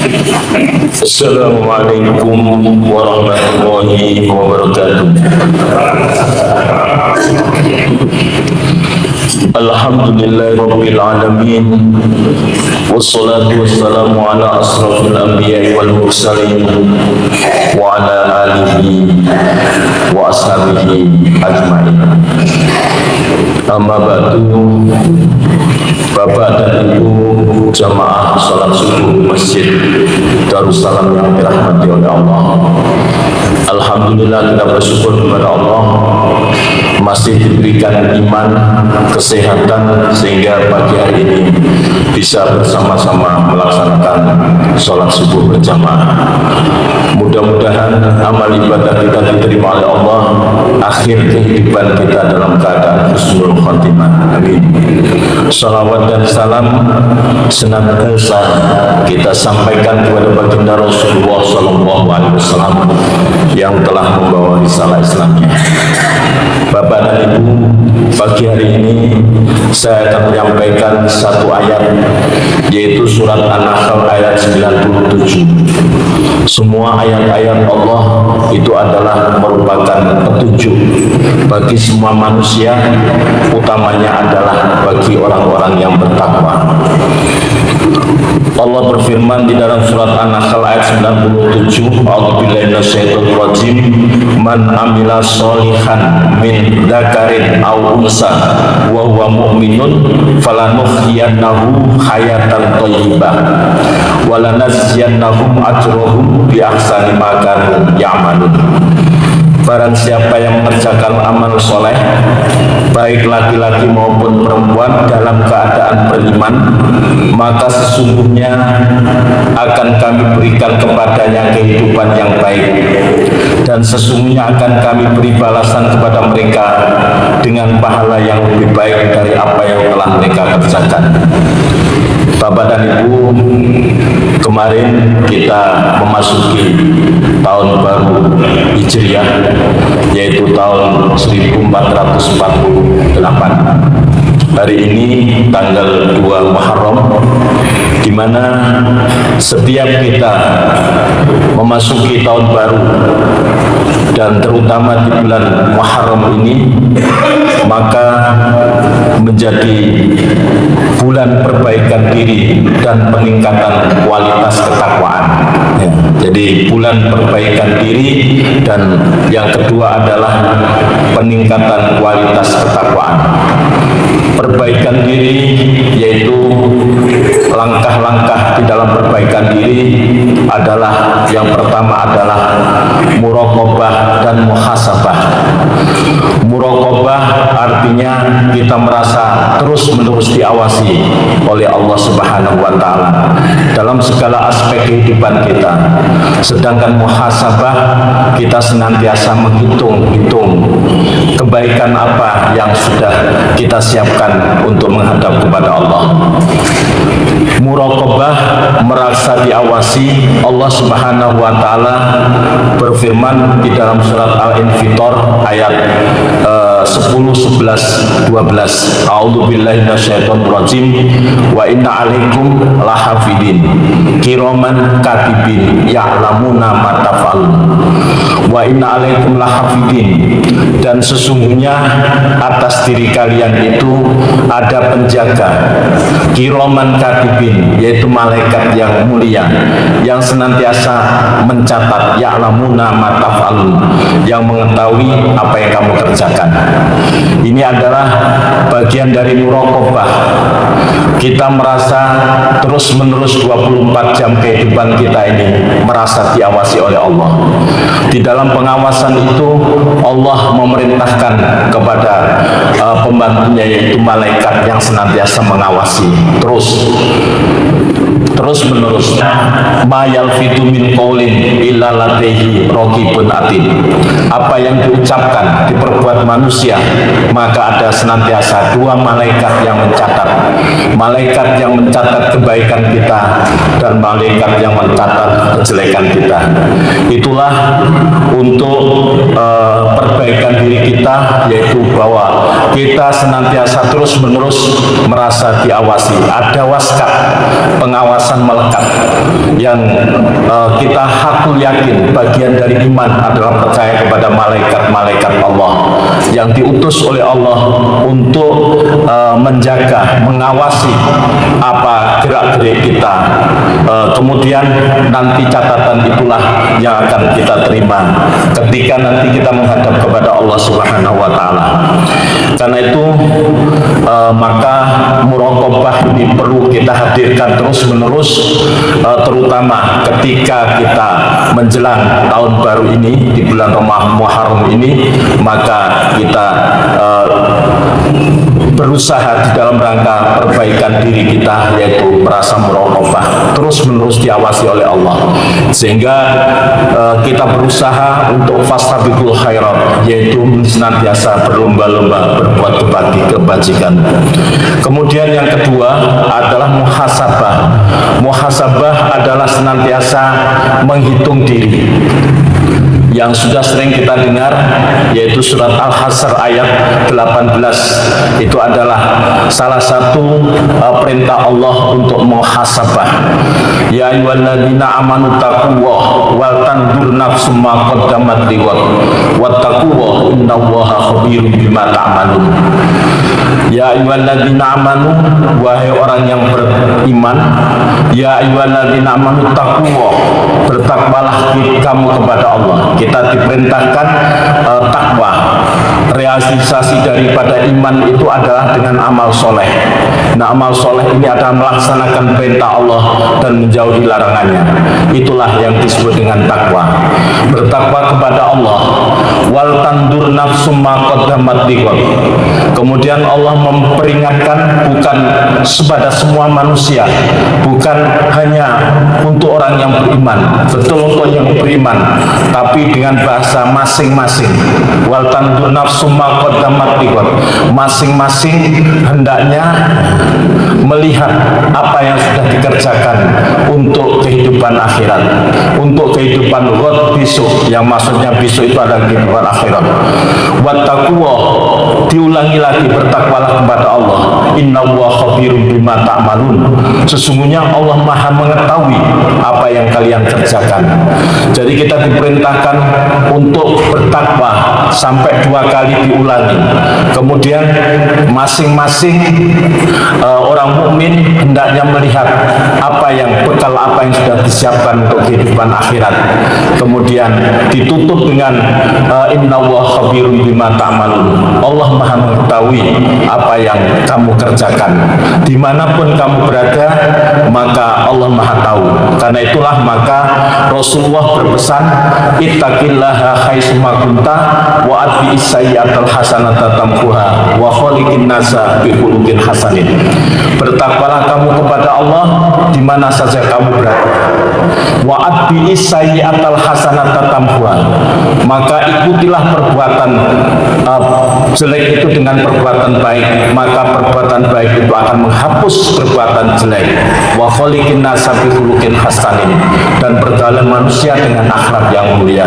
Assalamualaikum warahmatullahi wabarakatuh. Alhamdulillahirabbil alamin. Wassalatu wassalamu ala asrofil anbiya'i wal mursalin wa ala alihi wa ashabihi ajma'in. Amma ba'du. Bapak dan Ibu jamaah salat subuh Masjid Darussalam yang dirahmati oleh Allah. Alhamdulillah, kita bersyukur kepada Allah masih diberikan iman, kesehatan, sehingga pagi hari ini bisa bersama-sama melaksanakan sholat subuh berjamaah. Mudah-mudahan amal ibadah kita diterima oleh Allah, akhir kehidupan kita dalam keadaan husnul khotimah. Amin. Salawat dan salam senantiasa kita sampaikan kepada baginda Rasulullah SAW yang telah membawa risalah Islamnya. Bapak dan Ibu, pagi hari ini saya akan menyampaikan satu ayat, yaitu surat An-Nahl ayat 97. Semua ayat-ayat Allah itu adalah merupakan petunjuk bagi semua manusia, utamanya adalah bagi orang-orang yang bertakwa. Allah berfirman di dalam surat An-Nahl ayat 97, A'udzubillahi minasyaitonir rajim, man amila sholihan min dzakarin aw unsa wa huwa mu'minun falanuhyiyannahu hayatan thayyibah wa lanajziyannahum ajrahum bi ahsani ma kanu ya'malun. Barang siapa yang mengerjakan amal soleh, baik laki-laki maupun perempuan, dalam keadaan beriman, maka sesungguhnya akan kami berikan kepadanya kehidupan yang baik, dan sesungguhnya akan kami beri balasan kepada mereka dengan pahala yang lebih baik dari apa yang telah mereka kerjakan. Bapak dan Ibu, kemarin kita memasuki tahun baru Hijriah, yaitu tahun 1448. Hari ini tanggal 2 Muharram, di mana setiap kita memasuki tahun baru, dan terutama di bulan Muharram ini, maka menjadi bulan perbaikan diri dan peningkatan kualitas ketakwaan. Ya, jadi bulan perbaikan diri, dan yang kedua adalah peningkatan kualitas ketakwaan. Perbaikan diri yaitu langkah-langkah di dalam perbaikan diri adalah, yang pertama adalah muraqabah dan muhasabah. Muraqabah artinya kita merasa terus-menerus diawasi oleh Allah Subhanahu wa taala dalam segala aspek kehidupan kita. Sedangkan muhasabah, kita senantiasa menghitung-hitung kebaikan apa yang sudah kita siapkan untuk menghadap kepada Allah. Muraqabah, merasa diawasi. Allah Subhanahu wa taala berfirman di dalam surat Al-Infitor ayat 10, 11, 12. A'udzubillahi minasyaitonir rajim. Wa inna 'alaikum lahafidin kiraman katibin ya'lamuna ma taf'alun. Wa inna 'alaikum lahafidin, dan sesungguhnya atas diri kalian itu ada penjaga kiraman katibin, yaitu malaikat yang mulia yang senantiasa mencatat, ya'lamuna ma taf'alun, yang mengetahui apa yang kamu kerjakan. Ini adalah bagian dari muraqabah. Kita merasa terus-menerus 24 jam kehidupan kita ini merasa diawasi oleh Allah. Di dalam pengawasan itu, Allah memerintahkan kepada pembantunya, yaitu malaikat yang senantiasa mengawasi terus menerus. Ma yalfidu min qaulin illa ladaihi raqibun atid. Apa yang diucapkan, diperbuat manusia, maka ada senantiasa dua malaikat yang mencatat. Malaikat yang mencatat kebaikan kita dan malaikat yang mencatat kejelekan kita. Itulah untuk perbaikan diri kita, yaitu bahwa kita senantiasa terus menerus merasa diawasi. Ada waskat, pengawasan perasaan melekat yang kita hakul yakin bagian dari iman adalah percaya kepada malaikat-malaikat Allah yang diutus oleh Allah untuk menjaga, mengawasi apa gerak-gerik kita. Kemudian nanti catatan itulah yang akan kita terima ketika nanti kita menghadap kepada Allah Subhanahu wa Ta'ala. Karena itu maka muraqabah ini perlu kita hadirkan terus-menerus, terutama ketika kita menjelang tahun baru ini di bulan Muharram ini, maka kita berusaha di dalam rangka perbaikan diri kita, yaitu merasa muraqabah terus-menerus diawasi oleh Allah, sehingga kita berusaha untuk fastabiqul khairat, yaitu senantiasa berlomba-lomba berbuat kebajikan. Kemudian yang kedua adalah muhasabah. Muhasabah adalah senantiasa menghitung diri, yang sudah sering kita dengar, yaitu surat Al-Hasr ayat 18. Itu adalah salah satu perintah Allah untuk muhasabah. Ya ayyuhalladzina amanu taqullaha wal tanzur nafsum ma qaddamat liwat wattaqullaha innallaha khabirum bima ta'malun. Ya ayyuhalladzina amanu, wahai orang yang beriman, ya ayyuhalladzina amanu taqullaha, bertakwalah kamu kepada Allah. Kita diperintahkan takwa. Realisasi daripada iman itu adalah dengan amal soleh. Nah, amal soleh ini adalah melaksanakan perintah Allah dan menjauhi larangannya. Itulah yang disebut dengan takwa. Bertakwa kepada Allah. Wal tandur nafsum ma qaddamat liwat. Kemudian Allah memperingatkan bukan kepada semua manusia, bukan hanya untuk orang yang beriman, betul untuk yang beriman, tapi dengan bahasa masing-masing. Wal tandur nafsum ma qaddamat liwat. Masing-masing hendaknya melihat apa yang sudah dikerjakan untuk kehidupan akhirat, untuk kehidupan ghad besok, yang maksudnya besok itu adalah kehidupan akhirat. Wattaqwa, diulangi lagi, bertakwalah kepada Allah. Innallaha khabirum bima ta'malun. Sesungguhnya Allah Maha mengetahui apa yang kalian kerjakan. Jadi kita diperintahkan untuk bertakwa sampai 2 kali diulangi. Kemudian masing-masing orang mukmin hendaknya melihat apa yang bekal, apa yang sudah disiapkan untuk kehidupan akhirat. Kemudian ditutup dengan innallaha khabirum bima ta'malun. Allah Maha mengetahui apa yang kamu kerjakan. Dimanapun kamu berada, maka Allah Maha tahu. Karena itulah maka Rasulullah berpesan, ittaqillaha haitsuma kunta wa atbi'is sayyi'atal hasanata tamhuha wa khaliqin nasa bi khuluqin hasanin. Bertakwalah kamu kepada Allah di mana saja kamu berada. Wa atbi'is sayyi'atal hasanata tamhuha. Maka ikutilah perbuatan jelek itu dengan perbuatan baik, maka perbuatan baik itu akan menghapus perbuatan jelek. Wa khaliqin nasa bi khuluqin hasanin, dan pergaulan manusia dengan akhlak yang mulia.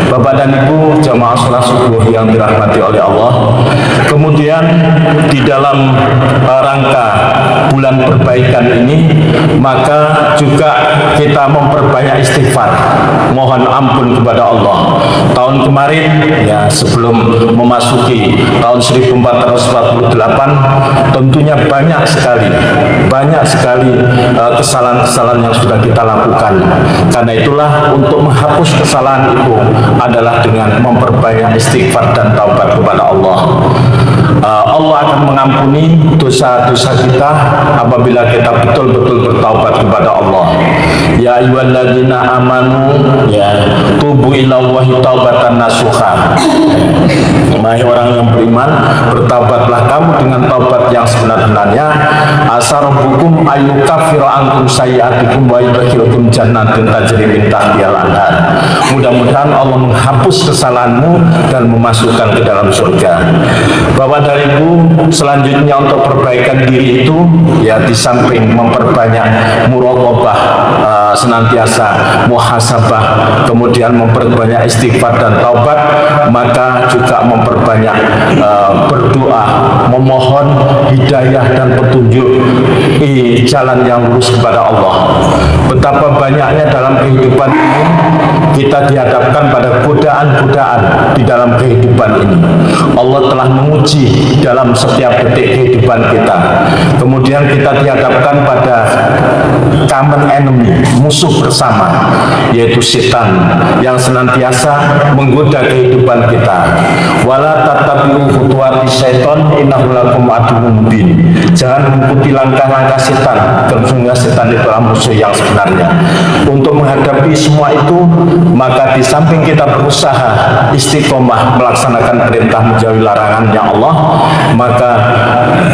Bapak dan Ibu jamaah salat subuh yang dirahmati oleh Allah, kemudian di dalam rangka bulan perbaikan ini, maka juga kita memperbanyak istighfar, mohon ampun kepada Allah. Tahun kemarin, ya sebelum memasuki tahun 1448, tentunya banyak sekali kesalahan-kesalahan yang sudah kita lakukan. Karena itulah untuk menghapus kesalahan itu adalah dengan memperbanyak istighfar dan taubat kepada Allah. Allah akan mengampuni dosa-dosa kita apabila kita betul-betul bertaubat kepada Allah. Ya ayyuhalladzina amanu, ya tubu ilallahi taubatan nasuha. Wahai orang yang beriman, bertaubatlah kamu dengan taubat yang sebenar-benarnya. Asarabukum ayyukaffiru ankum sayyi'atikum wa yudkhilukum jannatin tajri min tahtihal anhar. Mudah-mudahan Allah menghapus kesalahanmu dan memasukkan ke dalam surga. Bapak dan Ibu, selanjutnya untuk perbaikan diri itu, ya di samping memperbanyak muraqabah senantiasa muhasabah, kemudian memperbanyak istighfar dan taubat, maka juga memperbanyak berdoa, memohon hidayah dan petunjuk jalan yang lurus kepada Allah. Betapa banyaknya dalam kehidupan ini kita dihadapkan pada godaan-godaan di dalam kehidupan ini. Allah telah menguji dalam setiap detik kehidupan kita. Kemudian kita dihadapkan pada common enemy, musuh bersama, yaitu setan yang senantiasa menggoda kehidupan kita. Wala tattabi'u khutuwati syaiton innahu lakum aduwwun mubin. Jangan mengikuti langkah-langkah setan, karena setan itu adalah musuh yang sebenarnya. Untuk menghadapi semua itu, maka di samping kita berusaha istiqomah melaksanakan perintah menjauhi larangannya Allah, maka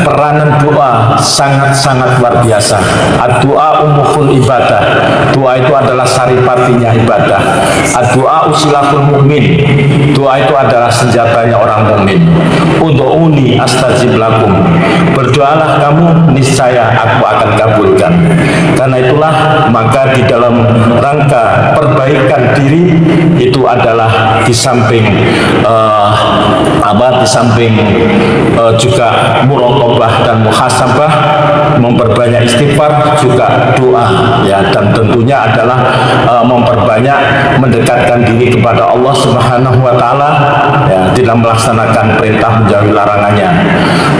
peranan doa sangat-sangat luar biasa. Ad-doa umukhul ibadah. Doa itu adalah saripatinya ibadah. Ad-doa usilahul mu'min. Doa itu adalah senjatanya orang mukmin. Ud'uni astajib lakum. Berdoalah kamu, niscaya aku akan kabulkan. Karena itulah maka di dalam rangka perbaikan diri itu adalah di samping juga muraqabah dan muhasabah, memperbanyak istighfar, juga doa, ya, dan tentunya adalah memperbanyak mendekatkan diri kepada Allah Subhanahu wa taala, ya, dalam melaksanakan perintah menjauhi larangannya.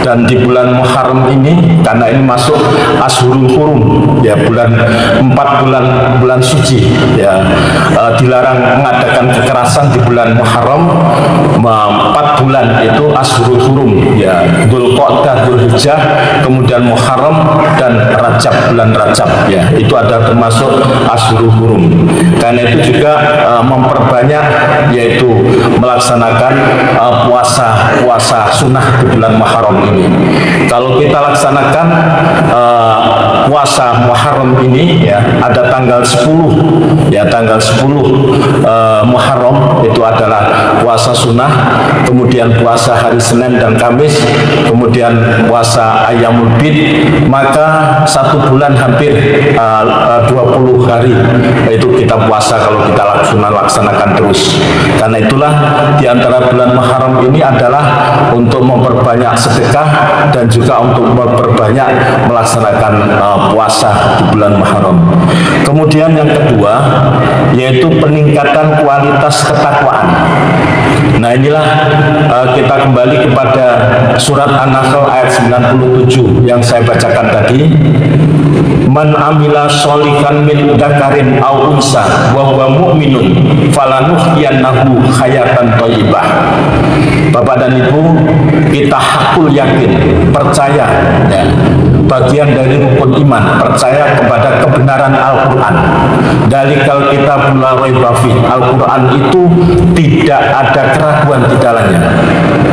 Dan di bulan Muharram ini, karena ini masuk Ashurul Hurum, ya, bulan 4 bulan suci, ya, dilarang mengadakan kekerasan di bulan Muharram. 4 bulan itu Ashurul Hurum, ya, Dzulqa'dah, Dzulhijjah, kemudian Muharram dan Rajab, bulan Rajab, ya, itu ada termasuk Ashurul Hurum. Karena itu juga memperbanyak, yaitu melaksanakan puasa sunnah di bulan Muharram ini. Kalau kita laksanakan puasa Muharram ini, ya, ada tanggal 10, ya, tanggal 10 Muharram itu adalah puasa sunnah, kemudian puasa hari Senin dan Kamis, kemudian puasa Ayyamul Bid, maka 1 bulan hampir 20 hari itu kita puasa kalau kita laksanakan terus. Karena itulah di antara bulan Muharram ini adalah untuk memperbanyak sedekah dan juga untuk memperbanyak melaksanakan puasa di bulan Muharram. Kemudian yang kedua yaitu peningkatan kualitas ketakwaan. Nah, inilah kita kembali kepada surat An-Nahl ayat 97 yang saya bacakan tadi. Man amila sholihan min dzakarin aw unsa wa huwa mu'minun falanuhyiyannahu hayatan thayyibah. Bapak dan Ibu, kita hakul yakin, percaya, ya, bagian dari rukun iman, percaya kepada kebenaran Al-Quran. Dalikal kitabul la raiba fih, Al-Quran itu tidak ada keraguan di dalamnya.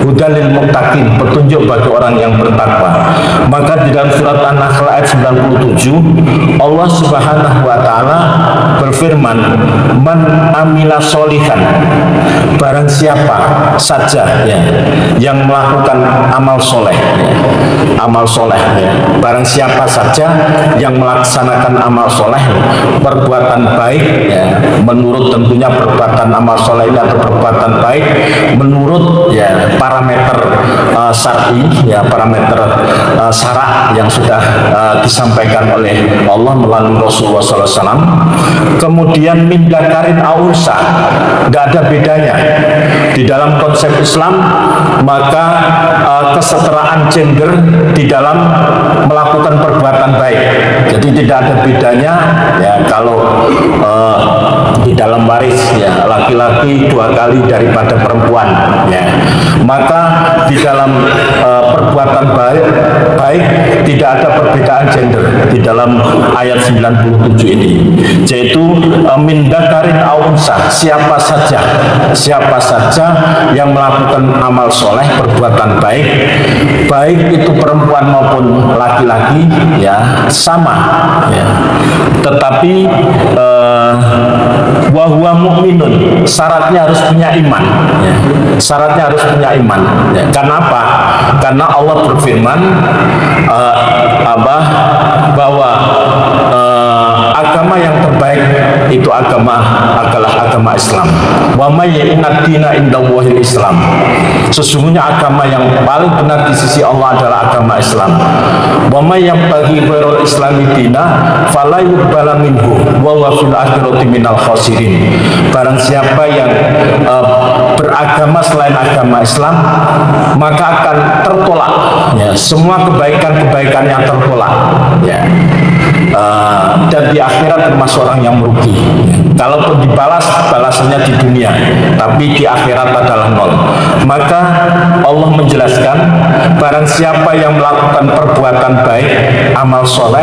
Hudalil muttaqin, petunjuk bagi orang yang bertakwa. Maka di dalam surat An-Nahl ayat 97 Allah Subhanahu wa taala berfirman, man amila sholihan, barang siapa saja, ya, yang melakukan amal soleh, ya, amal soleh, ya, barang siapa saja yang melaksanakan amal soleh, perbuatan baik, ya, menurut tentunya perbuatan amal soleh ini atau perbuatan baik menurut, ya, parameter syar'i, ya, parameter syarak yang sudah disampaikan oleh Allah melalui Rasulullah SAW. Kemudian min dzakarin aw unsa, tidak ada bedanya di dalam konsep Islam, maka kesetaraan gender di dalam melakukan perbuatan baik. Jadi tidak ada bedanya, ya, kalau di dalam waris, ya, laki-laki 2 kali daripada perempuan, ya, maka di dalam perbuatan baik tidak ada perbedaan gender di dalam ayat 97 ini, yaitu min dzakarin aw unsa, siapa saja yang melakukan amal soleh, perbuatan baik itu perempuan maupun laki-laki, ya, sama, ya, tetapi wa huwa mu'minun, syaratnya harus punya iman, ya, syaratnya harus punya iman, ya. Kenapa? Karena Allah berfirman bahwa agama yang terbaik itu adalah agama Islam. Wa may inna dina indallahil Islam. Sesungguhnya agama yang paling benar di sisi Allah adalah agama Islam. Wa may yabtaghi ghairal islami dina fala yuqbala minhu wa huwa fil akhirati minal khasirin. Barang siapa yang beragama selain agama Islam, maka akan tertolak ya, semua kebaikan-kebaikan yang tertolak ya. Dan di akhirat termasuk orang yang merugi. Kalaupun dibalas, balasannya di dunia, tapi di akhirat adalah nol. Maka Allah menjelaskan, barang siapa yang melakukan perbuatan baik, amal soleh,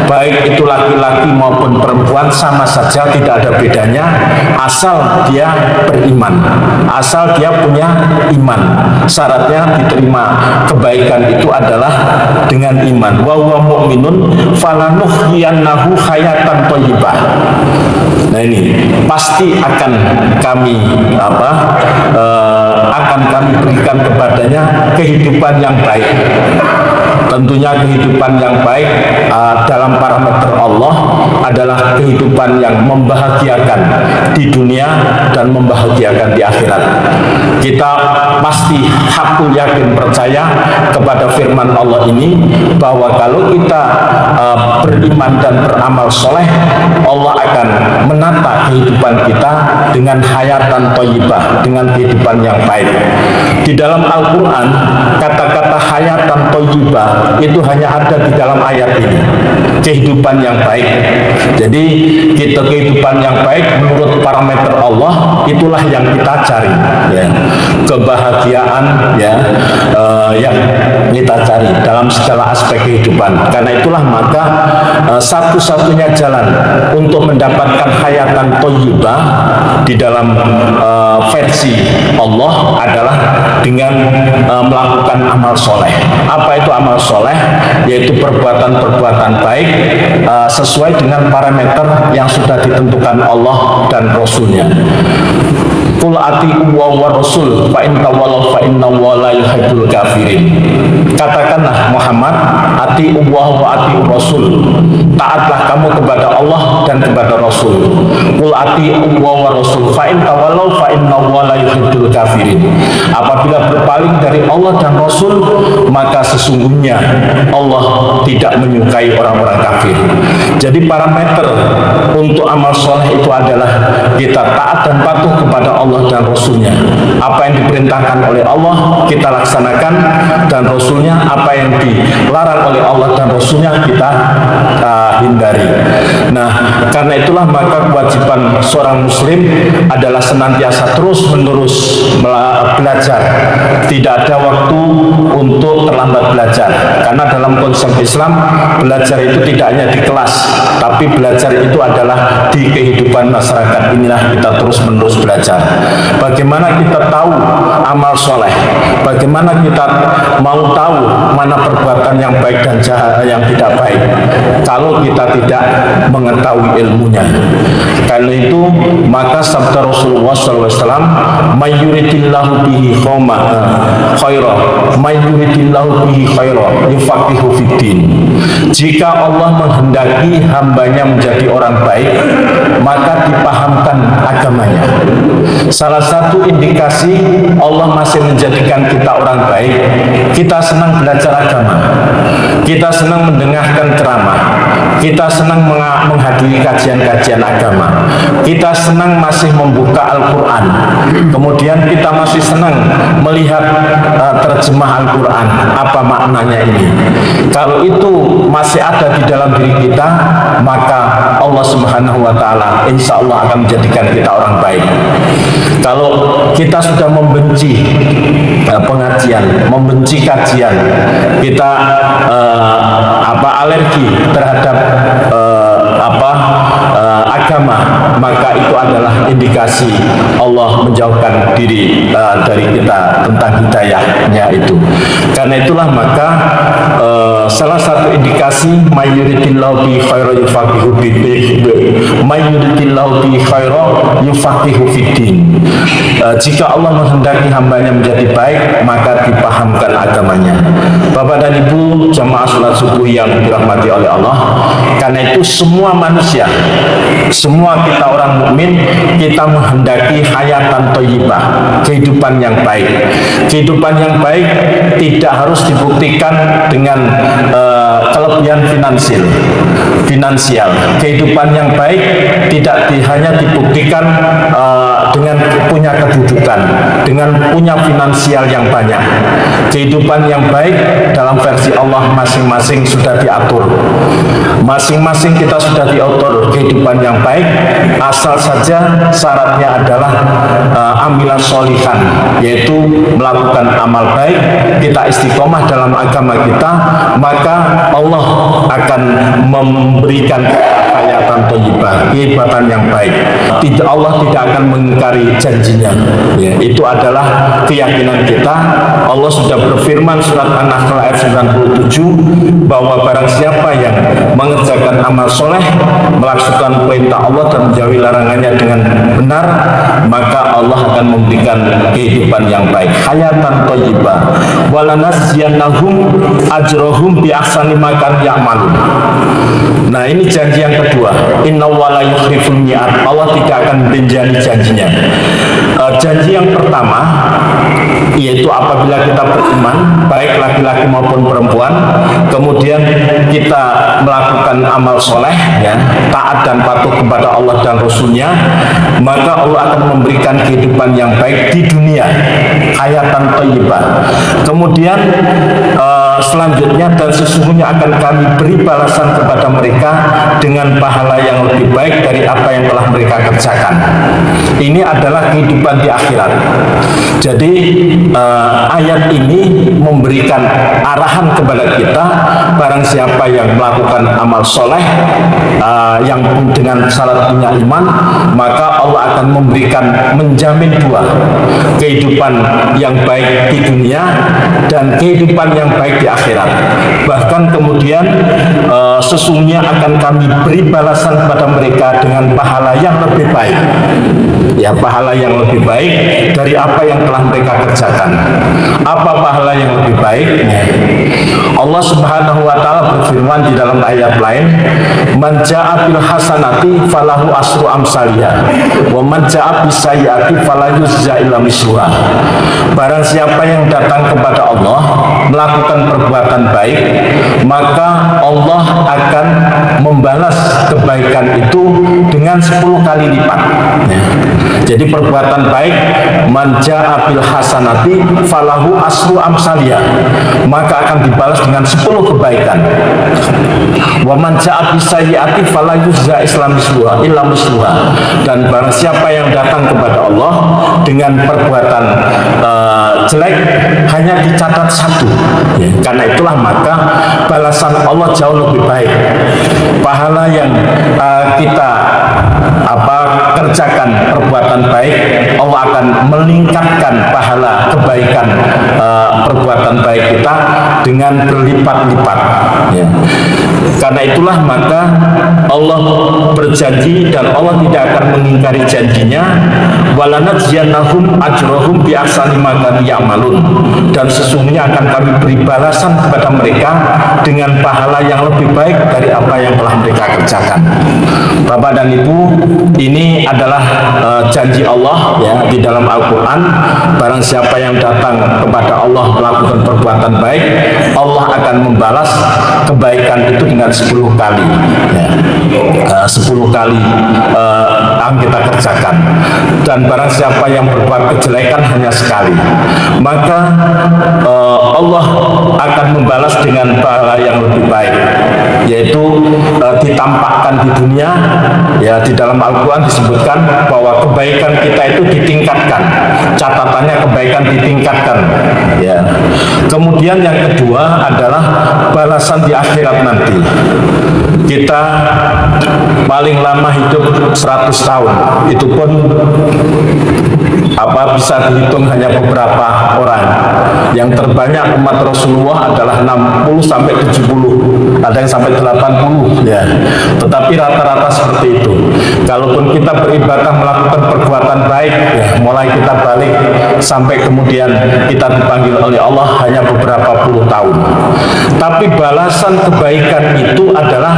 baik itu laki-laki maupun perempuan, sama saja, tidak ada bedanya, asal dia beriman, asal dia punya iman. Syaratnya diterima kebaikan itu adalah dengan iman. Wa huwa mu'minun falanuhyiyannahu hayatan thayyibah. Nah ini pasti akan kami berikan kepadanya kehidupan yang baik. Tentunya kehidupan yang baik dalam parameter Allah adalah kehidupan yang membahagiakan di dunia dan membahagiakan di akhirat. Kita pasti hakul yakin percaya kepada firman Allah ini, bahwa kalau kita beriman dan beramal soleh, Allah akan menata kehidupan kita dengan hayatan thayyibah, dengan kehidupan yang baik. Di dalam Al-Quran, kata-kata hayatan thayyibah itu hanya ada di dalam ayat ini, kehidupan yang baik. Jadi kehidupan yang baik menurut parameter Allah itulah yang kita cari ya. Kebahagiaan ya, yang kita cari dalam segala aspek kehidupan. Karena itulah maka satu-satunya jalan untuk mendapatkan hayatan thayyibah di dalam versi Allah adalah dengan melakukan amal soleh. Apa itu amal soleh? Yaitu perbuatan-perbuatan baik sesuai dengan parameter yang sudah ditentukan Allah dan Rasulnya. Qul ati'u wa rasul fa in tawallaw fa innahu la yuhibbul kafirin. Katakanlah Muhammad, ati'u wa ati'u rasul. Taatlah kamu kepada Allah dan kepada Rasul. Qul ati'u wa rasul fa in tawallaw fa innahu la yuhibbul kafirin. Apabila berpaling dari Allah dan Rasul, maka sesungguhnya Allah tidak menyukai orang-orang kafir. Jadi parameter untuk amal soleh itu adalah kita taat dan patuh kepada Allah dan Rasulnya. Apa yang diperintahkan oleh Allah kita laksanakan, dan Rasulnya apa yang dilarang oleh Allah dan Rasulnya kita hindari. Nah, karena itulah maka kewajiban seorang muslim adalah senantiasa terus-menerus belajar. Tidak ada waktu untuk terlambat belajar, karena dalam konsep Islam belajar itu tidak hanya di kelas, tapi belajar itu adalah di kehidupan masyarakat. Inilah kita terus-menerus belajar. Bagaimana kita tahu amal soleh, bagaimana kita mau tahu mana perbuatan yang baik dan jahat, yang tidak baik, kalau kita tidak mengetahui ilmunya. Karena itu maka sabda Rasulullah SAW, mayyuridillahu bihi khaira mayyuridillahu bihi khaira yufaqihu fiddin. Jika Allah menghendaki hambanya menjadi orang baik, maka dipahamkan agamanya. Salah satu indikasi Allah masih menjadikan kita orang baik, kita senang belajar agama, kita senang mendengarkan ceramah, kita senang menghadiri kajian-kajian agama, kita senang masih membuka Al-Quran, kemudian kita masih senang melihat terjemah Al-Quran, apa maknanya ini. Kalau itu masih ada di dalam diri kita, maka Allah Subhanahu wa Ta'ala insya Allah akan menjadikan kita orang baik. Kalau kita sudah membenci pengajian, membenci kajian, kita alergi terhadap agama, maka itu adalah indikasi Allah menjauhkan diri dari kita tentang hidayahnya itu. Karena itulah maka salah satu indikasi mayyuridillahu bi khairu yufaqihu may yuridillahu bihi khairan yufaqihu fiddin. Jika Allah menghendaki hambanya menjadi baik, maka dipahamkan agamanya. Bapak dan Ibu jamaah salat subuh yang dirahmati oleh Allah, karena itu semua manusia, semua kita orang mukmin, kita menghendaki hayatan thayyibah, kehidupan yang baik. Kehidupan yang baik tidak harus dibuktikan dengan kelebihan finansial. Kehidupan yang baik tidak hanya dibuktikan dengan punya kedudukan, dengan punya finansial yang banyak. Kehidupan yang baik dalam versi Allah masing-masing sudah diatur. Masing-masing kita sudah diatur kehidupan yang baik, asal saja syaratnya adalah amilan sholihan, yaitu melakukan amal baik, kita istiqomah dalam agama kita, maka Allah akan memberikan hayatan thayyibah, kehidupan yang baik. Allah tidak akan mengingkari janjinya. Ya, itu adalah keyakinan kita. Allah sudah berfirman surat An-Nahl ayat 97 bahwa barang siapa yang mengerjakan amal soleh, melaksanakan perintah Allah dan menjauhi larangannya dengan benar, maka Allah akan memberikan kehidupan yang baik, hayatan thayyibah. Walanasiyannahum ajrohum bi ahsani ma kanu ya'malun. Nah, ini janji yang kedua. Innallaha la yukhliful mi'ad. Allah tidak akan menjanji janjinya. Janji yang pertama yaitu apabila kita beriman, baik laki-laki maupun perempuan, kemudian kita melakukan amal soleh, ya, taat dan patuh kepada Allah dan Rasulnya, maka Allah akan memberikan kehidupan yang baik di dunia, hayatan thayyibah. Kemudian selanjutnya, dan sesungguhnya akan kami beri balasan kepada mereka dengan pahala yang lebih baik dari apa yang telah mereka kerjakan. Ini adalah kehidupan di akhirat. Jadi ayat ini memberikan arahan kepada kita, barang siapa yang melakukan amal soleh yang dengan syarat punya iman, maka Allah akan memberikan, menjamin dua, kehidupan yang baik di dunia dan kehidupan yang baik di akhirat. Bahkan kemudian sesungguhnya akan kami beri balasan kepada mereka dengan pahala yang lebih baik, ya, pahala yang lebih baik dari apa yang telah mereka kerjakan. Apa pahala yang lebih baik? Allah Subhanahu wa taala berfirman di dalam ayat lain, man jaa bil hasanati falahu asru amsalihha wa man jaa bis sayyiati fala yujza illa misluha. Barang siapa yang datang kepada Allah melakukan perbuatan baik, maka Allah akan membalas kebaikan itu dengan 10 kali lipat. Jadi perbuatan baik, man jaa bil hasanati falahu asru amsalihha, maka akan dibalas dengan 10 kebaikan. Wa man jaa bis sayyiati fala yujza illa misluha. Dan barang siapa yang datang kepada Allah dengan perbuatan jelek, hanya dicatat 1. Ya, karena itulah maka balasan Allah jauh lebih baik. Pahala yang kita kerjakan perbuatan baik, Allah akan meningkatkan pahala kebaikan perbuatan baik kita dengan berlipat-lipat. Ya. Karena itulah maka Allah berjanji dan Allah tidak akan mengingkari janjinya, walanajziyannahum ajrohum bi ahsani ma kanu ya'malun, dan sesungguhnya akan kami beri balasan kepada mereka dengan pahala yang lebih baik dari apa yang telah mereka kerjakan. Bapak dan Ibu, ini adalah janji Allah, ya, di dalam Al-Quran. Barang siapa yang datang kepada Allah melakukan perbuatan baik, Allah akan membalas kebaikan itu dengan 10 kali, ya, 10 kali yang kita kerjakan. Dan barang siapa yang berbuat kejelekan hanya sekali, maka Allah akan membalas dengan pahala yang lebih baik, yaitu ditampakkan di dunia. Ya, di dalam Al-Quran disebutkan bahwa kebaikan kita itu ditingkatkan, catatannya kebaikan ditingkatkan. Ya. Kemudian yang kedua adalah balasan di akhirat nanti. Kita paling lama hidup 100 tahun, itu pun bisa dihitung hanya beberapa orang. Yang terbanyak umat Rasulullah adalah 60 sampai 70, ada yang sampai 80, ya. Tetapi rata-rata seperti itu. walaupun kita beribadah melakukan perbuatan baik ya, mulai kita balik sampai kemudian kita dipanggil oleh Allah hanya beberapa puluh tahun, tapi balasan kebaikan itu adalah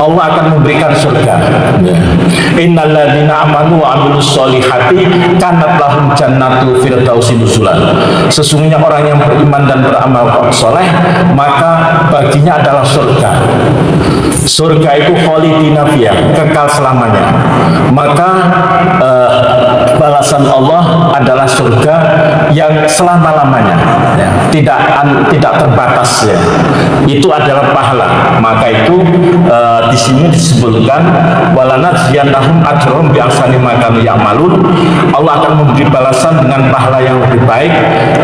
Allah akan memberikan surga. Innalladzina amanu wa amilus solihati kanat lahum jannatul firdausi nuzulan. Sesungguhnya orang yang beriman dan beramal soleh, maka baginya adalah surga. Surga itu khalidina fiyah, kekal selamanya. Maka balasan Allah adalah surga yang selama-lamanya ya, tidak terbatas ya. Itu adalah pahala. Maka itu di sini disebutkan walanajziyannahum ajrahum bi ahsani ma kanu ya'malun. Allah akan memberi balasan dengan pahala yang lebih baik,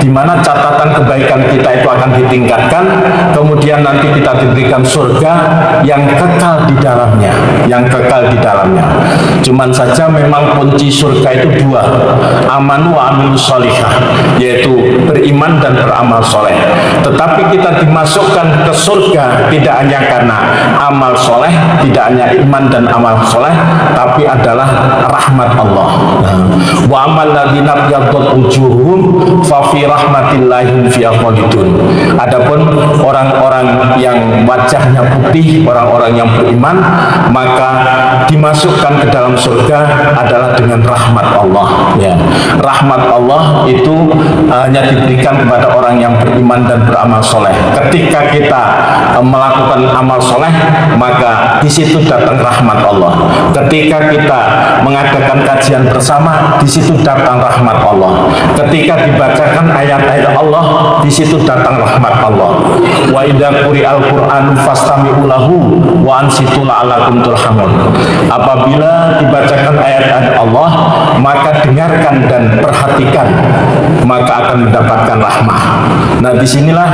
di mana catatan kebaikan kita itu akan ditingkatkan, kemudian nanti kita diberikan surga yang kekal di dalamnya, Cuman saja memang kunci surga itu dua, amanu wa amilus sholihah, yaitu beriman dan beramal soleh. Tetapi kita dimasukkan ke surga tidak hanya karena amal soleh, tidak hanya iman dan amal soleh, tapi adalah rahmat Allah. Wa amal ladzina yadut wujuhum fa fi rahmatillahi fi khalidun. Adapun orang-orang yang wajahnya putih, orang-orang yang beriman, maka dimasukkan ke dalam surga adalah dengan rahmat Allah ya. Rahmat Allah itu hanya diberikan kepada orang yang beriman dan beramal soleh. Ketika kita melakukan amal soleh, maka di situ datang rahmat Allah. Ketika kita mengadakan kajian bersama, di situ datang rahmat Allah. Ketika dibacakan ayat-ayat Allah, di situ datang rahmat Allah. Wa idza quri'al Qur'an fastami'u lahu wa ansitu la'allakum turhamun. Apabila dibacakan ayat-ayat Allah, maka dengarkan dan perhatikan, maka akan mendapatkan rahmah. Nah, disinilah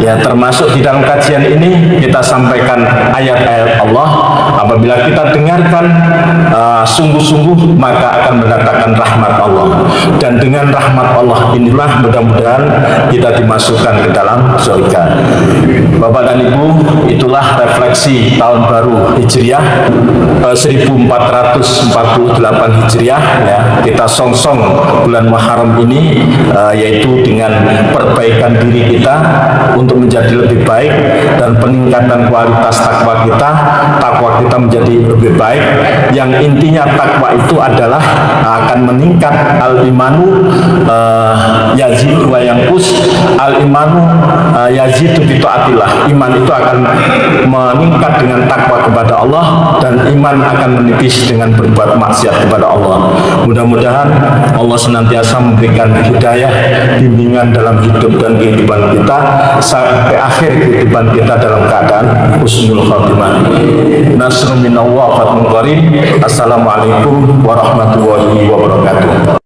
ya, termasuk di dalam kajian ini kita sampaikan ayat-ayat Allah. Apabila kita dengarkan sungguh-sungguh, maka akan mendatangkan rahmat Allah. Dan dengan rahmat Allah inilah mudah-mudahan kita dimasukkan ke dalam surga. Bapak dan Ibu, itulah refleksi tahun baru Hijriah 1448 Hijriah ya. Kita songsong bulan Muharram ini yaitu dengan perbaikan diri kita untuk menjadi lebih baik dan peningkatan kualitas takwa kita menjadi lebih baik. Yang intinya takwa itu adalah akan meningkat, al-imanu yazid wa yanqus, al-imanu yazid bi taatillah. Iman itu akan meningkat dengan takwa kepada Allah, dan iman akan menipis dengan berbuat maksiat kepada Allah. Mudah-mudahan Allah senantiasa memberikan hidayah, bimbingan dalam hidup dan kehidupan kita sampai akhir kehidupan kita dalam keadaan husnul khatimah. Nasrun minallah wa fathun qarib. Assalamualaikum warahmatullahi wabarakatuh.